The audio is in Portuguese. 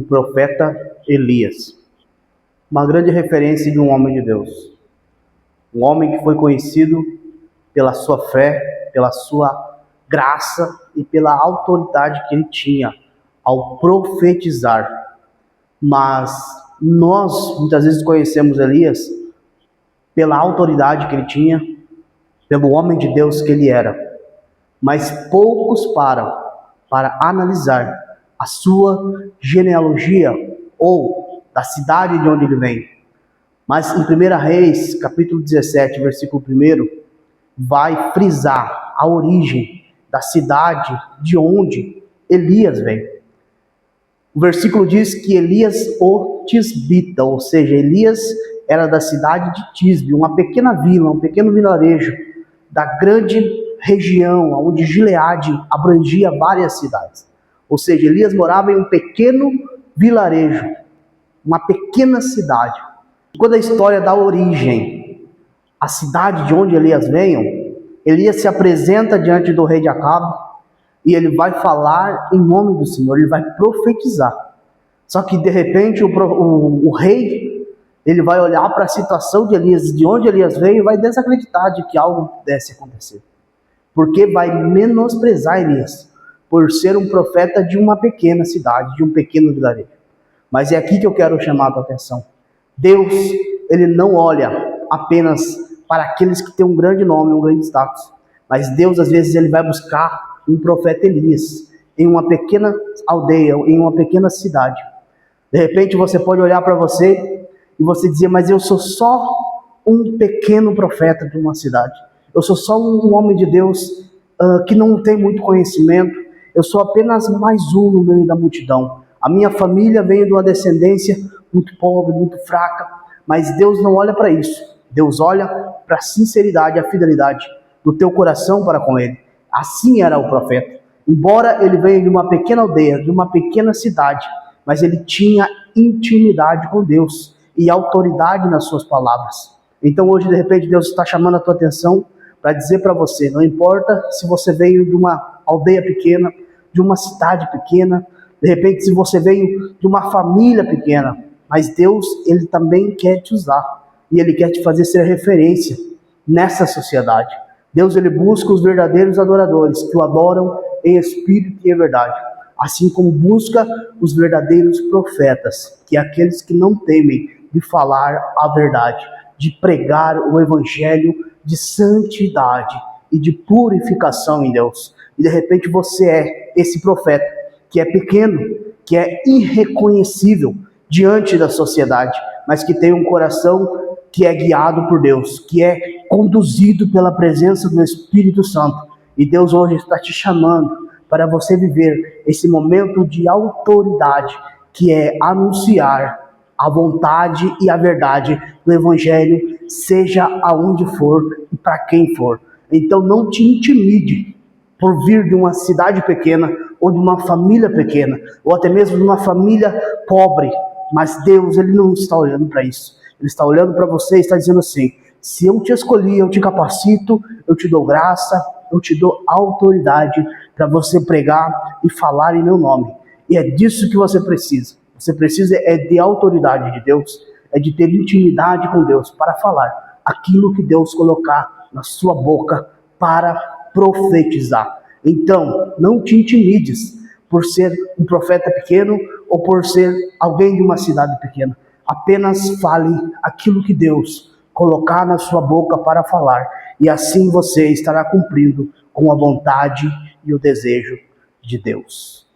o profeta Elias. Uma grande referência de um homem de Deus. Um homem que foi conhecido pela sua fé, pela sua graça e pela autoridade que ele tinha ao profetizar. Mas nós muitas vezes conhecemos Elias pela autoridade que ele tinha, pelo homem de Deus que ele era. Mas poucos param para analisar a sua genealogia ou da cidade de onde ele vem. Mas em 1 Reis, capítulo 17, versículo 1, vai frisar a origem da cidade de onde Elias vem. O versículo diz que Elias o Tisbita, ou seja, Elias era da cidade de Tisbe, uma pequena vila, um pequeno vilarejo da grande região onde Gileade abrangia várias cidades. Ou seja, Elias morava em um pequeno vilarejo, uma pequena cidade. Quando a história da origem, a cidade de onde Elias veio, Elias se apresenta diante do rei de Acabe e ele vai falar em nome do Senhor, ele vai profetizar. Só que de repente o rei, ele vai olhar para a situação de Elias, de onde Elias veio, e vai desacreditar de que algo pudesse acontecer. Porque vai menosprezar Elias por ser um profeta de uma pequena cidade, de um pequeno vilarejo. Mas é aqui que eu quero chamar a tua atenção. Deus, ele não olha apenas para aqueles que têm um grande nome, um grande status. Mas Deus, às vezes, ele vai buscar um profeta Elias em uma pequena aldeia, em uma pequena cidade. De repente você pode olhar para você e você dizer, mas eu sou só um pequeno profeta de uma cidade. Eu sou só um homem de Deus que não tem muito conhecimento. Eu sou apenas mais um no meio da multidão. A minha família veio de uma descendência muito pobre, muito fraca. Mas Deus não olha para isso. Deus olha para a sinceridade, a fidelidade do teu coração para com Ele. Assim era o profeta. Embora ele venha de uma pequena aldeia, de uma pequena cidade, mas ele tinha intimidade com Deus e autoridade nas suas palavras. Então hoje, de repente, Deus está chamando a tua atenção para dizer para você, não importa se você veio de uma aldeia pequena, de uma cidade pequena, de repente se você veio de uma família pequena, mas Deus, ele também quer te usar e ele quer te fazer ser referência nessa sociedade. Deus, ele busca os verdadeiros adoradores que o adoram em espírito e em verdade, assim como busca os verdadeiros profetas, que é aqueles que não temem de falar a verdade, de pregar o evangelho de santidade e de purificação em Deus. E de repente você é esse profeta que é pequeno, que é irreconhecível diante da sociedade, mas que tem um coração que é guiado por Deus, que é conduzido pela presença do Espírito Santo. E Deus hoje está te chamando para você viver esse momento de autoridade, que é anunciar a vontade e a verdade do Evangelho, seja aonde for e para quem for. Então não te intimide por vir de uma cidade pequena, ou de uma família pequena, ou até mesmo de uma família pobre. Mas Deus, ele não está olhando para isso. Ele está olhando para você e está dizendo assim, se eu te escolhi, eu te capacito, eu te dou graça, eu te dou autoridade para você pregar e falar em meu nome. E é disso que você precisa. Você precisa de autoridade de Deus, é de ter intimidade com Deus para falar aquilo que Deus colocar na sua boca para profetizar. Então, não te intimides por ser um profeta pequeno ou por ser alguém de uma cidade pequena. Apenas fale aquilo que Deus colocar na sua boca para falar, e assim você estará cumprindo com a vontade e o desejo de Deus.